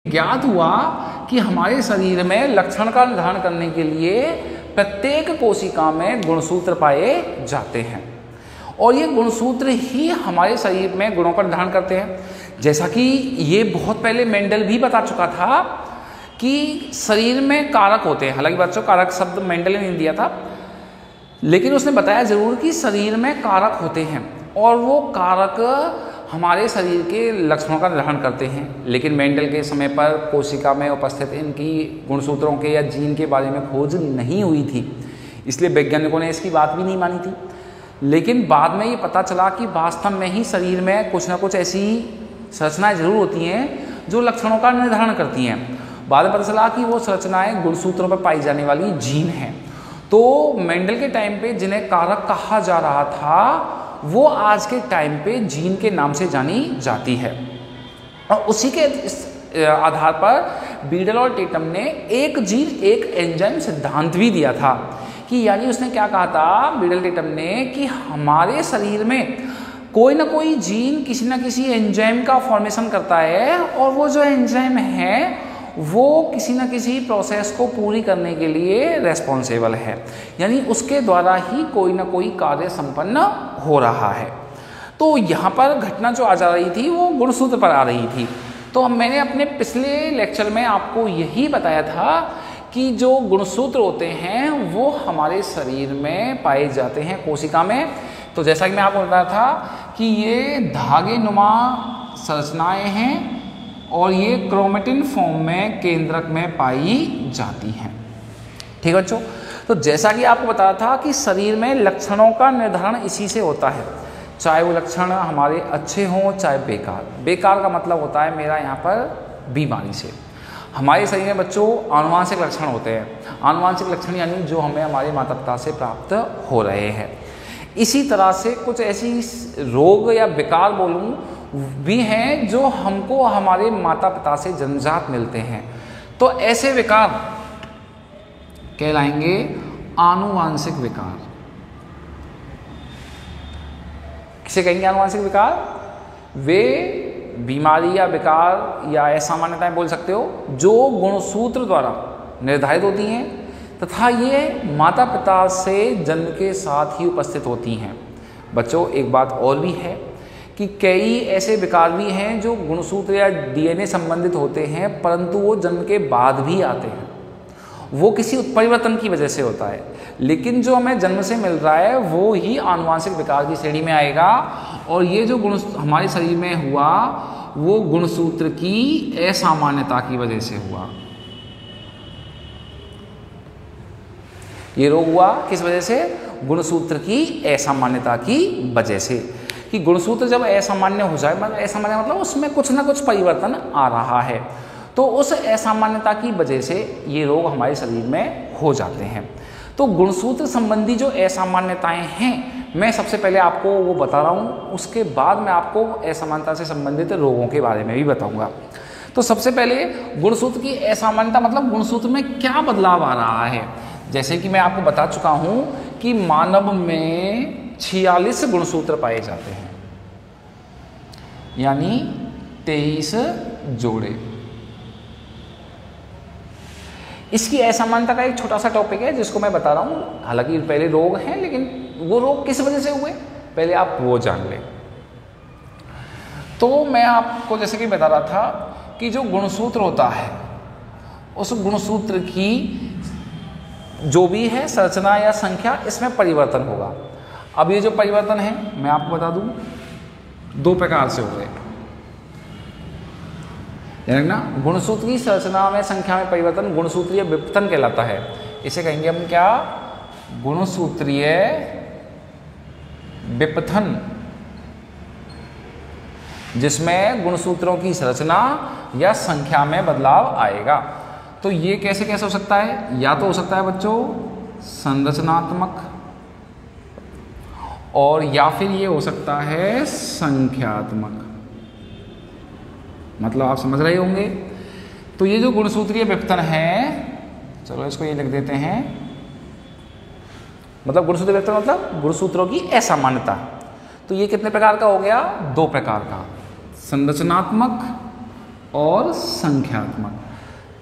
ज्ञात हुआ कि हमारे शरीर में लक्षण का निर्धारण करने के लिए प्रत्येक कोशिका में गुणसूत्र पाए जाते हैं और ये गुणसूत्र ही हमारे शरीर में गुणों का निर्धारण करते हैं। जैसा कि ये बहुत पहले मेंडल भी बता चुका था कि शरीर में कारक होते हैं। हालांकि बच्चों कारक शब्द मेंडल ने नहीं दिया था, लेकिन उसने बताया जरूर कि शरीर में कारक होते हैं और वो कारक हमारे शरीर के लक्षणों का निर्धारण करते हैं। लेकिन मेंडल के समय पर कोशिका में उपस्थित इनकी गुणसूत्रों के या जीन के बारे में खोज नहीं हुई थी, इसलिए वैज्ञानिकों ने इसकी बात भी नहीं मानी थी। लेकिन बाद में ये पता चला कि वास्तव में ही शरीर में कुछ ना कुछ ऐसी संरचनाएं जरूर होती हैं जो लक्षणों का निर्धारण करती हैं। बाद में पता चला कि वो संरचनाएं गुणसूत्रों पर पाई जाने वाली जीन हैं। तो मेंडल के टाइम पे जिन्हें कारक कहा जा रहा था वो आज के टाइम पे जीन के नाम से जानी जाती है। और उसी के आधार पर बीडल और टेटम ने एक जीन एक एंजाइम सिद्धांत भी दिया था कि यानी उसने क्या कहा था बीडल टेटम ने कि हमारे शरीर में कोई ना कोई जीन किसी ना किसी एंजाइम का फॉर्मेशन करता है और वो जो एंजाइम है वो किसी न किसी प्रोसेस को पूरी करने के लिए रेस्पॉन्सिबल है, यानी उसके द्वारा ही कोई ना कोई कार्य संपन्न हो रहा है। तो यहाँ पर घटना जो आ जा रही थी वो गुणसूत्र पर आ रही थी। तो मैंने अपने पिछले लेक्चर में आपको यही बताया था कि जो गुणसूत्र होते हैं वो हमारे शरीर में पाए जाते हैं कोशिका में। तो जैसा कि मैं आपको बताया था कि ये धागे नुमा संरचनाएं हैं और ये क्रोमेटिन फॉर्म में केंद्रक में पाई जाती हैं। ठीक है बच्चों, तो जैसा कि आपको बताया था कि शरीर में लक्षणों का निर्धारण इसी से होता है, चाहे वो लक्षण हमारे अच्छे हों चाहे बेकार। बेकार का मतलब होता है मेरा यहाँ पर बीमारी से। हमारे शरीर में बच्चों आनुवांशिक लक्षण होते हैं। आनुवांशिक लक्षण यानी जो हमें हमारे माता पिता से प्राप्त हो रहे हैं। इसी तरह से कुछ ऐसी रोग या विकार बोलूँ भी हैं जो हमको हमारे माता पिता से जन्मजात मिलते हैं। तो ऐसे विकार कहलाएंगे आनुवांशिक विकार। किसे कहेंगे आनुवांशिक विकार? वे बीमारी या विकार या असामान्यताएं बोल सकते हो जो गुणसूत्र द्वारा निर्धारित होती हैं तथा ये माता पिता से जन्म के साथ ही उपस्थित होती हैं। बच्चों एक बात और भी है कि कई ऐसे विकार भी हैं जो गुणसूत्र या डीएनए संबंधित होते हैं परंतु वो जन्म के बाद भी आते हैं, वो किसी उत्परिवर्तन की वजह से होता है। लेकिन जो हमें जन्म से मिल रहा है वो ही आनुवांशिक विकार की श्रेणी में आएगा और ये जो गुण हमारे शरीर में हुआ वो गुणसूत्र की असामान्यता की वजह से हुआ। ये रोग हुआ किस वजह से? गुणसूत्र की असामान्यता की वजह से। कि गुणसूत्र जब असामान्य हो जाए, मतलब असामान्य मतलब उसमें कुछ ना कुछ परिवर्तन आ रहा है, तो उस असामान्यता की वजह से ये रोग हमारे शरीर में हो जाते हैं। तो गुणसूत्र संबंधी जो असामान्यताएं हैं मैं सबसे पहले आपको वो बता रहा हूँ, उसके बाद मैं आपको असामान्यता से संबंधित रोगों के बारे में भी बताऊँगा। तो सबसे पहले गुणसूत्र की असामान्यता मतलब गुणसूत्र में क्या बदलाव आ रहा है। जैसे कि मैं आपको बता चुका हूँ कि मानव में 46 गुणसूत्र पाए जाते हैं, यानी 23 जोड़े। इसकी असामान्यता का एक छोटा सा टॉपिक है जिसको मैं बता रहा हूँ। हालांकि पहले रोग हैं लेकिन वो रोग किस वजह से हुए पहले आप वो जान लें। तो मैं आपको जैसे कि बता रहा था कि जो गुणसूत्र होता है उस गुणसूत्र की जो भी है संरचना या संख्या इसमें परिवर्तन होगा। अब ये जो परिवर्तन है मैं आपको बता दूं दो प्रकार से होते हैं। यानी ना गुणसूत्र की संरचना में संख्या में परिवर्तन गुणसूत्रीय विपतन कहलाता है। इसे कहेंगे हम क्या? गुणसूत्रीय विपथन, जिसमें गुणसूत्रों की संरचना या संख्या में बदलाव आएगा। तो ये कैसे कैसे हो सकता है? या तो हो सकता है बच्चों संरचनात्मक और या फिर ये हो सकता है संख्यात्मक। मतलब आप समझ रहे होंगे। तो ये जो गुणसूत्रीय विपतन है, चलो इसको ये लिख देते हैं, मतलब गुणसूत्रीय विपतन मतलब गुणसूत्रों की असामान्यता। तो ये कितने प्रकार का हो गया? 2 प्रकार का, संरचनात्मक और संख्यात्मक।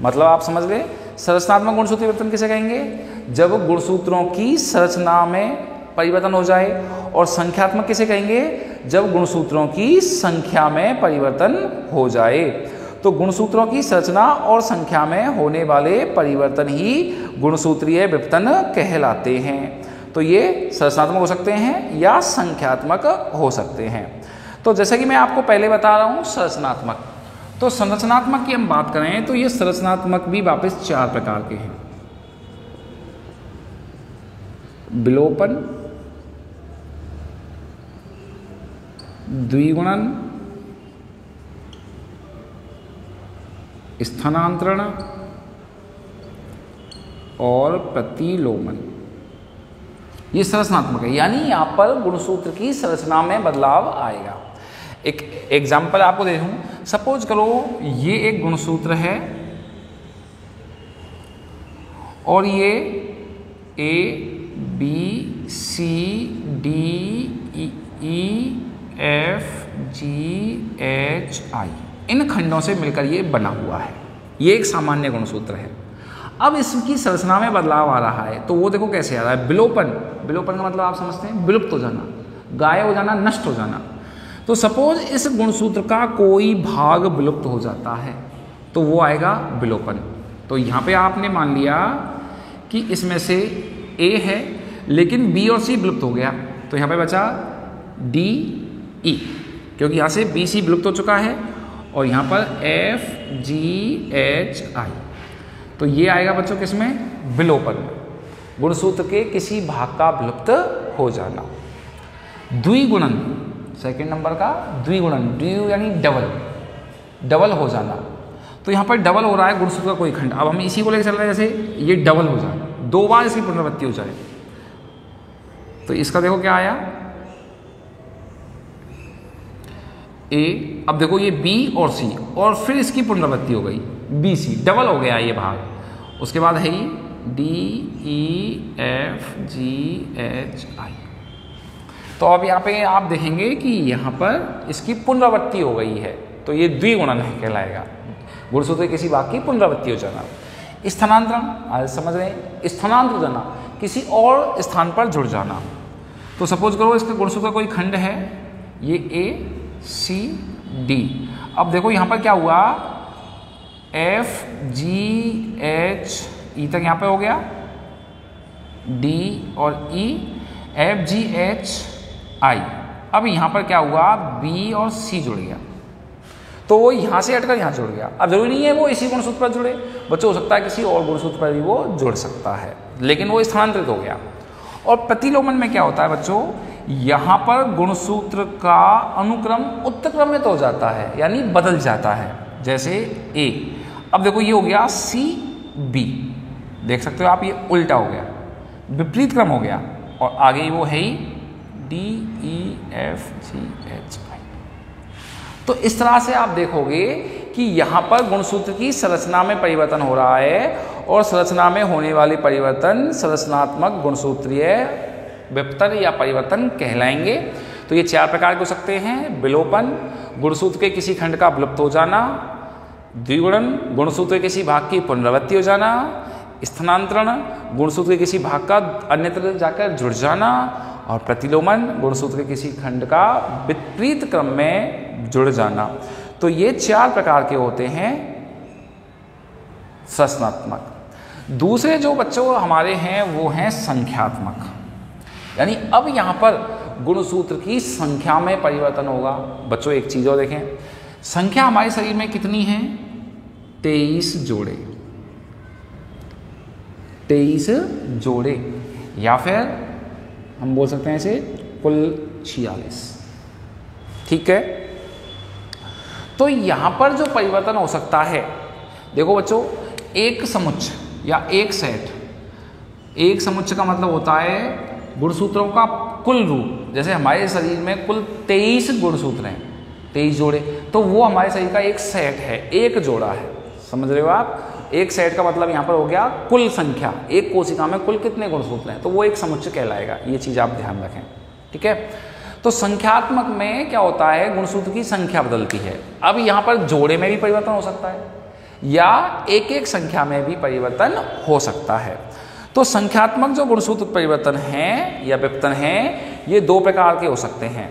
मतलब आप समझ गए, संरचनात्मक गुणसूत्र परिवर्तन किसे कहेंगे? जब गुणसूत्रों की संरचना में परिवर्तन हो जाए। और संख्यात्मक किसे कहेंगे? जब गुणसूत्रों की संख्या में परिवर्तन हो जाए। तो गुणसूत्रों की संरचना और संख्या में होने वाले परिवर्तन ही गुणसूत्रीय विवर्तन कहलाते हैं। तो ये संरचनात्मक हो सकते हैं या संख्यात्मक हो सकते हैं। तो जैसे कि मैं आपको पहले बता रहा हूँ संरचनात्मक, तो संरचनात्मक की हम बात करें तो ये संरचनात्मक भी वापस 4 प्रकार के हैं। विलोपन, द्विगुणन, स्थानांतरण और प्रतिलोमन। ये संरचनात्मक है, यानी यहाँ पर गुणसूत्र की संरचना में बदलाव आएगा। एक एग्जाम्पल आपको दे दूं, सपोज करो ये एक गुणसूत्र है और ये A B C D E F G H I इन खंडों से मिलकर ये बना हुआ है। ये एक सामान्य गुणसूत्र है। अब इसकी संरचना में बदलाव आ रहा है, तो वो देखो कैसे आ रहा है। विलोपन, विलोपन का मतलब आप समझते हैं, विलुप्त हो जाना, गायब हो जाना, नष्ट हो जाना। तो सपोज इस गुणसूत्र का कोई भाग विलुप्त हो जाता है तो वो आएगा विलोपन। तो यहाँ पे आपने मान लिया कि इसमें से A है लेकिन B और C विलुप्त हो गया, तो यहाँ पे बचा D E, क्योंकि यहाँ से B C विलुप्त हो चुका है, और यहाँ पर F G H I। तो ये आएगा बच्चों किसमें? विलोपन, गुणसूत्र के किसी भाग का विलुप्त हो जाना। द्विगुणन, सेकंड नंबर का द्विगुणन, द्वि यानी डबल, डबल हो जाना। तो यहाँ पर डबल हो रहा है गुणसूत्र का कोई खंड। अब हम इसी को लेकर चल रहे हैं, जैसे ये डबल हो जाए, 2 बार इसकी पुनरावृत्ति हो जाए। तो इसका देखो क्या आया A, अब देखो ये B और C, और फिर इसकी पुनरावृत्ति हो गई B C, डबल हो गया ये भाग। उसके बाद है D E F G H I। तो अब यहाँ पे आप देखेंगे कि यहाँ पर इसकी पुनरावृत्ति हो गई है, तो ये द्विगुणन है कहलाएगा, गुणसूत्र के किसी भाग की पुनरावृत्ति हो जाना। स्थानांतरण, आज समझ रहे हैं, स्थानांतर जाना, किसी और स्थान पर जुड़ जाना। तो सपोज करो इसका गुणसूत्र कोई खंड है, ये A C D। अब देखो यहाँ पर क्या हुआ, F G H E तक यहाँ पे हो गया, D और E F G H I। अब यहाँ पर क्या हुआ, B और C जुड़ गया, तो वो यहाँ से हटकर यहाँ जुड़ गया। अब जरूरी नहीं है वो इसी गुणसूत्र पर जुड़े, बच्चों हो सकता है किसी और गुणसूत्र पर भी वो जुड़ सकता है, लेकिन वो स्थानांतरित हो गया। और प्रतिलोमन में क्या होता है बच्चों, यहाँ पर गुणसूत्र का अनुक्रम उत्क्रमित हो जाता है, यानी बदल जाता है। जैसे A, अब देखो ये हो गया C B, देख सकते हो आप, ये उल्टा हो गया, विपरीत क्रम हो गया, और आगे वो है ही D E F G H I। तो इस तरह से आप देखोगे कि यहाँ पर गुणसूत्र की संरचना में परिवर्तन हो रहा है, और संरचना में होने वाले परिवर्तन संरचनात्मक गुणसूत्रीय विवर्तन या परिवर्तन कहलाएंगे। तो ये 4 प्रकार के हो सकते हैं। विलोपन, गुणसूत्र के किसी खंड का विलुप्त हो जाना। द्विगुणन, गुणसूत्र के किसी भाग की पुनरावृत्ति हो जाना। स्थानांतरण, गुणसूत्र के किसी भाग का अन्यत्र जाकर जुड़ जाना। और प्रतिलोमन, गुणसूत्र के किसी खंड का विपरीत क्रम में जुड़ जाना। तो ये 4 प्रकार के होते हैं संरचनात्मक। दूसरे जो बच्चों हमारे हैं वो हैं संख्यात्मक, यानी अब यहाँ पर गुणसूत्र की संख्या में परिवर्तन होगा। बच्चों एक चीज और देखें, संख्या हमारे शरीर में कितनी है, 23 जोड़े, 23 जोड़े, या फिर हम बोल सकते हैं इसे कुल 46। ठीक है, तो यहां पर जो परिवर्तन हो सकता है, देखो बच्चों, एक समुच्चय या एक सेट, एक समुच्चय का मतलब होता है गुणसूत्रों का कुल रूप। जैसे हमारे शरीर में कुल 23 गुणसूत्र हैं, 23 जोड़े, तो वो हमारे शरीर का एक सेट है, एक जोड़ा है। समझ रहे हो आप? एक सेट का मतलब यहाँ पर हो गया कुल संख्या, एक कोशिका में कुल कितने गुणसूत्र हैं, तो वो एक समुच्चय कहलाएगा। ये चीज़ आप ध्यान रखें, ठीक है। तो संख्यात्मक में क्या होता है, गुणसूत्र की संख्या बदलती है। अब यहाँ पर जोड़े में भी परिवर्तन हो सकता है या एक एक संख्या में भी परिवर्तन हो सकता है। तो संख्यात्मक जो गुणसूत्र परिवर्तन हैं या विपतन हैं, ये दो प्रकार के हो सकते हैं,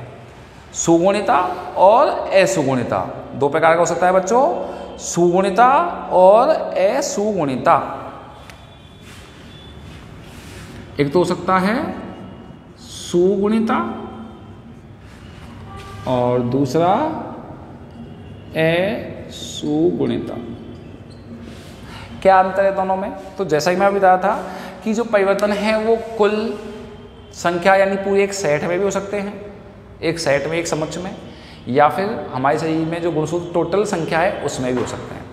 सुगुणिता और असुगुणिता। दो प्रकार का हो सकता है बच्चों, सुगुणिता और असुगुणिता। एक तो हो सकता है सुगुणिता और दूसरा असुगुणिता। क्या अंतर है दोनों में? तो जैसा ही मैं बताया था कि जो परिवर्तन है वो कुल संख्या यानी पूरे एक सेट में भी हो सकते हैं, एक सेट में, एक समुच्चय में, या फिर हमारे शरीर में जो गुणसूत्र टोटल संख्या है उसमें भी हो सकते हैं।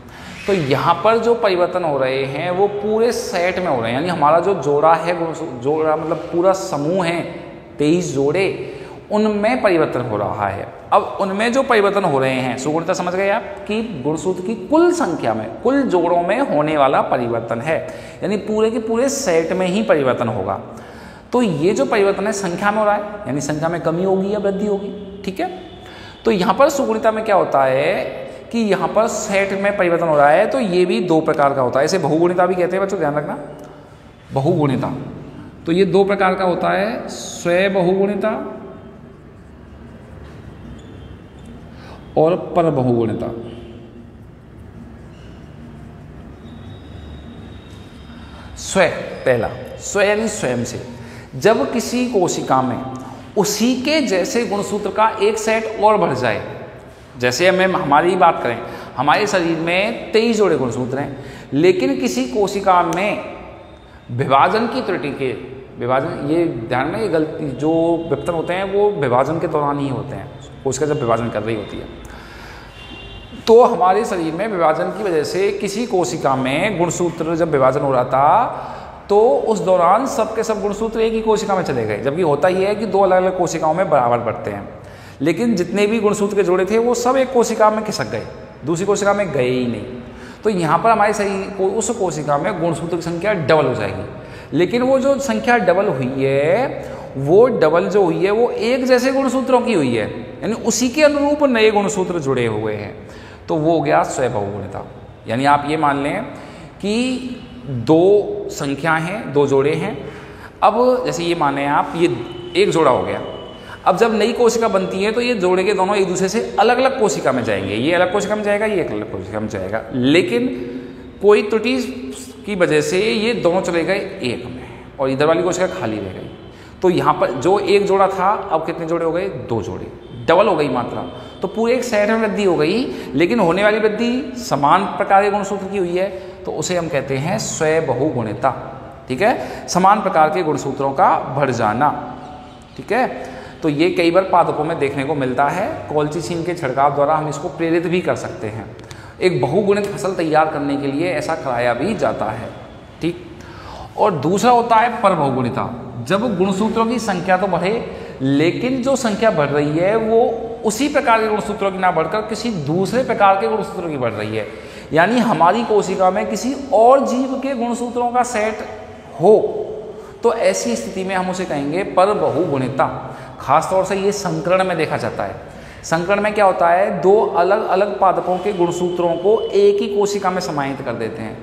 तो यहाँ पर जो परिवर्तन हो रहे हैं वो पूरे सेट में हो रहे हैं, यानी हमारा जो जोड़ा है, जोड़ा मतलब पूरा समूह है 23 जोड़े, उनमें परिवर्तन हो रहा है। अब उनमें जो परिवर्तन हो रहे हैं, सुगुणिता समझ गए आप कि गुणसूत्र की कुल संख्या में, कुल जोड़ों में होने वाला परिवर्तन है, यानी पूरे के पूरे सेट में ही परिवर्तन होगा। तो ये जो परिवर्तन है संख्या में हो रहा है, यानी संख्या में कमी होगी या वृद्धि होगी, ठीक है। तो यहाँ पर सुगुणिता में क्या होता है कि यहाँ पर सेट में परिवर्तन हो रहा है, तो ये भी दो प्रकार का होता है। इसे बहुगुणिता भी कहते हैं बच्चों, ध्यान रखना, बहुगुणिता। तो ये दो प्रकार का होता है, स्वबहुगुणिता और परबहुगुणिता। स्व, पहला स्व यानी स्वयं से, जब किसी कोशिका में उसी के जैसे गुणसूत्र का एक सेट और बढ़ जाए, जैसे हमें हमारी बात करें, हमारे शरीर में 23 जोड़े गुणसूत्र हैं, लेकिन किसी कोशिका में विभाजन की त्रुटि के, विभाजन, ये ध्यान में, ये गलती, जो विपतन होते हैं वो विभाजन के दौरान ही होते हैं, कोशिका जब विभाजन कर रही होती है। तो हमारे शरीर में विभाजन की वजह से किसी कोशिका में गुणसूत्र जब विभाजन हो रहा था, तो उस दौरान सबके सब गुणसूत्र एक ही कोशिका में चले गए, जबकि होता ही है कि दो अलग अलग कोशिकाओं में बराबर बढ़ते हैं, लेकिन जितने भी गुणसूत्र के जोड़े थे वो सब एक कोशिका में खिसक गए, दूसरी कोशिका में गए ही नहीं। तो यहाँ पर हमारे शरीर को उस कोशिका में गुणसूत्र की संख्या डबल हो जाएगी, लेकिन वो जो संख्या डबल हुई है, वो डबल जो हुई है वो एक जैसे गुणसूत्रों की हुई है, यानी उसी के अनुरूप नए गुणसूत्र जुड़े हुए हैं, तो वो हो गया स्वबहुगुणिता। यानी आप ये मान लें कि दो संख्या हैं, दो जोड़े हैं। अब जैसे ये माने आप, ये एक जोड़ा हो गया, अब जब नई कोशिका बनती है तो ये जोड़े के दोनों एक दूसरे से अलग अलग कोशिका में जाएंगे, ये अलग कोशिका में जाएगा, ये एक अलग कोशिका में जाएगा, लेकिन कोई त्रुटि की वजह से ये दोनों चले गए एक में और इधर वाली कोशिका खाली रह गई। तो यहाँ पर जो एक जोड़ा था, अब कितने जोड़े हो गए? दो जोड़े, डबल हो गई मात्रा। तो पूरे एक सेट में वृद्धि हो गई, लेकिन होने वाली वृद्धि समान प्रकार के गुणसूत्र की हुई है, तो उसे हम कहते हैं स्वबहुगुणिता, ठीक है, समान प्रकार के गुणसूत्रों का बढ़ जाना, ठीक है। तो ये कई बार पादपों में देखने को मिलता है, कोल्चिसिन के छिड़काव द्वारा हम इसको प्रेरित भी कर सकते हैं। एक बहुगुणित फसल तैयार करने के लिए ऐसा कराया भी जाता है, ठीक। और दूसरा होता है परबहुगुणिता, जब गुणसूत्रों की संख्या तो बढ़े, लेकिन जो संख्या बढ़ रही है वो उसी प्रकार के गुणसूत्रों की ना बढ़कर किसी दूसरे प्रकार के गुणसूत्रों की बढ़ रही है, यानी हमारी कोशिका में किसी और जीव के गुणसूत्रों का सेट हो, तो ऐसी स्थिति में हम उसे कहेंगे परबहुगुणिता। खासतौर से ये संकरण में देखा जाता है। संकरण में क्या होता है, दो अलग अलग पादपों के गुणसूत्रों को एक ही कोशिका में समाहित कर देते हैं,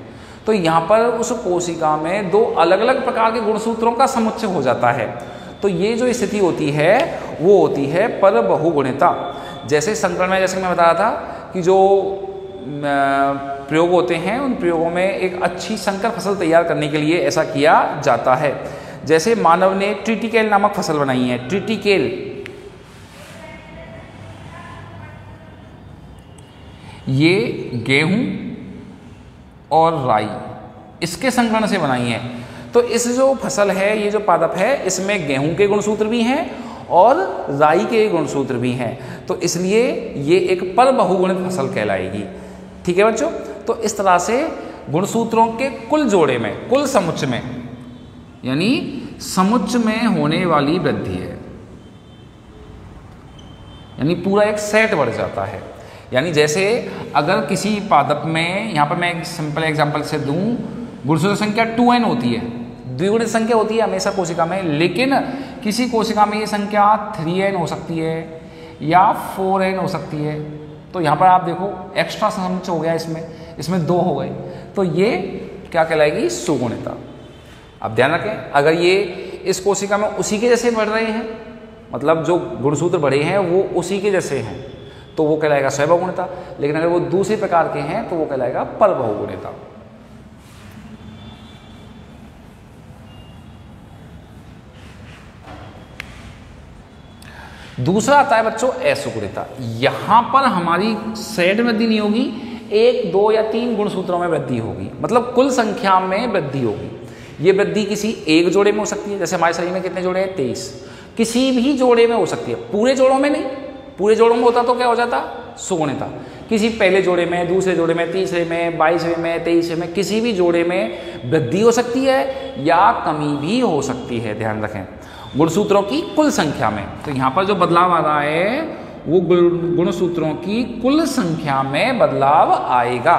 तो यहाँ पर उस कोशिका में दो अलग अलग प्रकार के गुणसूत्रों का समुच्चय हो जाता है। तो ये जो स्थिति होती है वो होती है परबहुगुणिता। जैसे संकरण में, जैसे मैं बताया था कि जो प्रयोग होते हैं, उन प्रयोगों में एक अच्छी संकर फसल तैयार करने के लिए ऐसा किया जाता है। जैसे मानव ने ट्रिटिकेल नामक फसल बनाई है, ट्रिटिकेल, ये गेहूं और राई इसके संकरण से बनाई है। तो इस जो फसल है, ये जो पादप है, इसमें गेहूं के गुणसूत्र भी हैं और राई के गुणसूत्र भी हैं, तो इसलिए ये एक परबहुगुणित फसल कहलाएगी, ठीक है बच्चों। तो इस तरह से गुणसूत्रों के कुल जोड़े में, कुल समुच्चय में, यानी समुच्चय में होने वाली वृद्धि है, यानी पूरा एक सेट बढ़ जाता है। यानी जैसे अगर किसी पादप में, यहाँ पर मैं एक सिंपल एग्जांपल से दूं, गुणसूत्र संख्या 2n होती है, द्विगुणित संख्या होती है हमेशा कोशिका में, लेकिन किसी कोशिका में ये संख्या 3n हो सकती है या 4n हो सकती है। तो यहाँ पर आप देखो एक्स्ट्रा संख्या हो गया, इसमें 2 हो गए, तो ये क्या कहलाएगी? सुगुणिता। अब ध्यान रखें, अगर ये इस कोशिका में उसी के जैसे बढ़ रहे हैं, मतलब जो गुणसूत्र बढ़े हैं वो उसी के जैसे हैं, तो वो कहलाएगा स्वबहुगुणिता। लेकिन अगर वो दूसरे प्रकार के हैं तो वो कहलाएगा परबहुगुणिता। दूसरा आता है बच्चों असुगुणिता। यहां पर हमारी सेट वृद्धि नहीं होगी, 1, 2 या 3 गुणसूत्रों में वृद्धि होगी, मतलब कुल संख्या में वृद्धि होगी। ये वृद्धि किसी एक जोड़े में हो सकती है, जैसे हमारे शरीर में कितने जोड़े हैं? 23। किसी भी जोड़े में हो सकती है, पूरे जोड़ों में नहीं। पूरे जोड़ों में होता तो क्या हो जाता? सुगुणिता। किसी पहले जोड़े में, दूसरे जोड़े में, तीसरे में, 22वें में, 23वें में, किसी भी जोड़े में वृद्धि हो सकती है या कमी भी हो सकती है। ध्यान रखें, गुणसूत्रों की कुल संख्या में। तो यहाँ पर जो बदलाव आ रहा है वो गुणसूत्रों की कुल संख्या में बदलाव आएगा,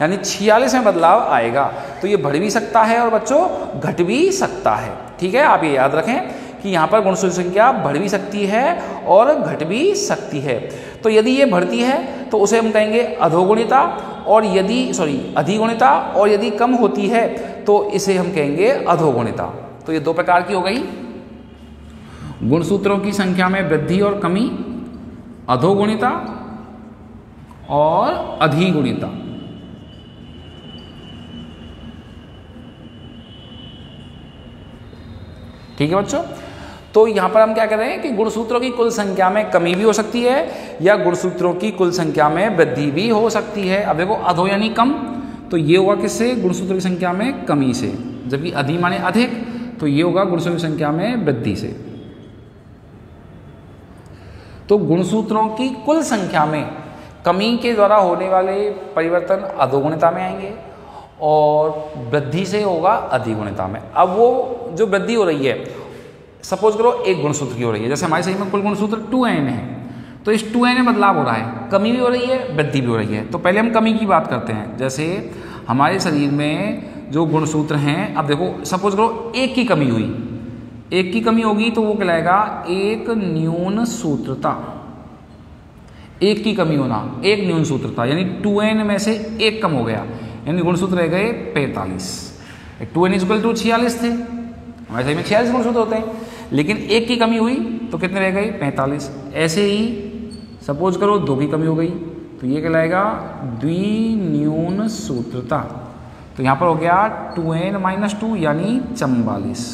यानी 46 में बदलाव आएगा। तो ये बढ़ भी सकता है और बच्चों घट भी सकता है। ठीक है, आप ये याद रखें कि यहाँ पर गुणसूत्र संख्या बढ़ भी सकती है और घट भी सकती है। तो यदि ये बढ़ती है तो उसे हम कहेंगे अधोगुणिता, और यदि अधिगुणिता, और यदि कम होती है तो इसे हम कहेंगे अधोगुणिता। तो ये 2 प्रकार की हो गई, गुणसूत्रों की संख्या में वृद्धि और कमी, अधोगुणिता और अधिगुणिता। ठीक है बच्चों, तो यहां पर हम क्या कर रहे हैं कि गुणसूत्रों की कुल संख्या में कमी भी हो सकती है या गुणसूत्रों की कुल संख्या में वृद्धि भी हो सकती है। अब देखो, अधो यानी कम, तो ये होगा किससे? गुणसूत्रों की संख्या में कमी से। जबकि अधि माने अधिक, तो ये होगा गुणसूत्रों की संख्या में वृद्धि से। तो गुणसूत्रों की कुल संख्या में कमी के द्वारा होने वाले परिवर्तन अधोगुणिता में आएंगे और वृद्धि से होगा अधिगुणिता में। अब वो जो वृद्धि हो रही है, सपोज करो एक गुणसूत्र की हो रही है, जैसे हमारे शरीर में कुल गुणसूत्र 2n है, तो इस 2n में बदलाव हो रहा है, कमी भी हो रही है, वृद्धि भी हो रही है। तो पहले हम कमी की बात करते हैं। जैसे हमारे शरीर में जो गुणसूत्र हैं, अब देखो सपोज करो 1 की कमी हुई, 1 की कमी होगी तो वो कहलाएगा एक न्यून सूत्रता। 1 की कमी होना, एक न्यून सूत्रता, यानी 2n में से 1 कम हो गया, यानी गुणसूत्र रह गए 45। 2n = 46 थे, हमारे शरीर में 46 गुणसूत्र होते हैं, लेकिन 1 की कमी हुई तो कितने रह गए? 45। ऐसे ही सपोज करो 2 की कमी हो गई तो ये कहलाएगा द्विन्यून सूत्रता। तो यहाँ पर हो गया 2n - 2 यानी 44।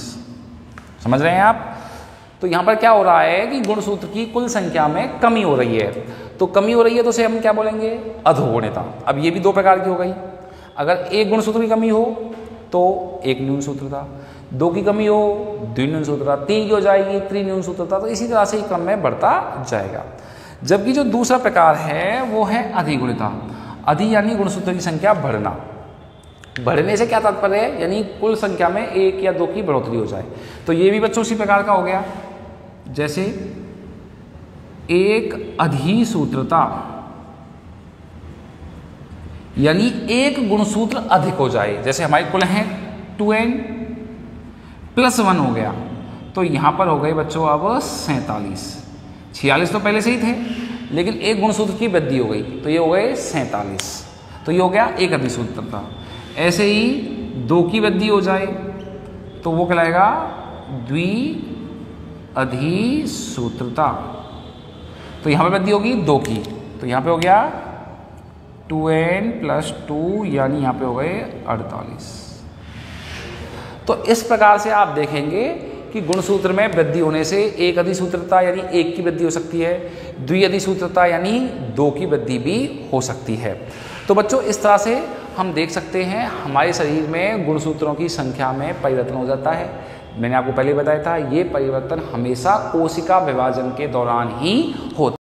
समझ रहे हैं आप? तो यहाँ पर क्या हो रहा है कि गुणसूत्र की कुल संख्या में कमी हो रही है। तो कमी हो रही है तो उसे हम क्या बोलेंगे? अधोगुणिता। अब ये भी 2 प्रकार की हो गई। अगर एक गुणसूत्र की कमी हो तो एक न्यून सूत्रता, 2 की कमी हो द्विन्यून सूत्रता, 3 की हो जाएगी त्रिन्यून सूत्रता। तो इसी तरह से ही क्रम में बढ़ता जाएगा। जबकि जो दूसरा प्रकार है वो है अधिगुणिता। अधि यानी गुणसूत्र की संख्या बढ़ना। बढ़ने से क्या तात्पर्य है? यानी कुल संख्या में 1 या 2 की बढ़ोतरी हो जाए। तो ये भी बच्चों उसी प्रकार का हो गया। जैसे एक अधिसूत्रता, यानी एक गुणसूत्र अधिक हो जाए। जैसे हमारे कुल हैं 2n + 1 हो गया, तो यहां पर हो गए बच्चों अब 47। 46 तो पहले से ही थे, लेकिन एक गुणसूत्र की वृद्धि हो गई तो ये हो गए 47। तो ये हो गया एक अधिसूत्रता। ऐसे ही 2 की वृद्धि हो जाए तो वो कहलाएगा द्वि अधिसूत्रता। तो यहाँ पे वृद्धि होगी 2 की, तो यहाँ पे हो गया 2n + 2 यानी यहाँ पे हो गए 48। तो इस प्रकार से आप देखेंगे कि गुणसूत्र में वृद्धि होने से एक अधिसूत्रता यानी 1 की वृद्धि हो सकती है, द्वि अधिसूत्रता यानी 2 की वृद्धि भी हो सकती है। तो बच्चों इस तरह से हम देख सकते हैं हमारे शरीर में गुणसूत्रों की संख्या में परिवर्तन हो जाता है। मैंने आपको पहले बताया था ये परिवर्तन हमेशा कोशिका विभाजन के दौरान ही होता है।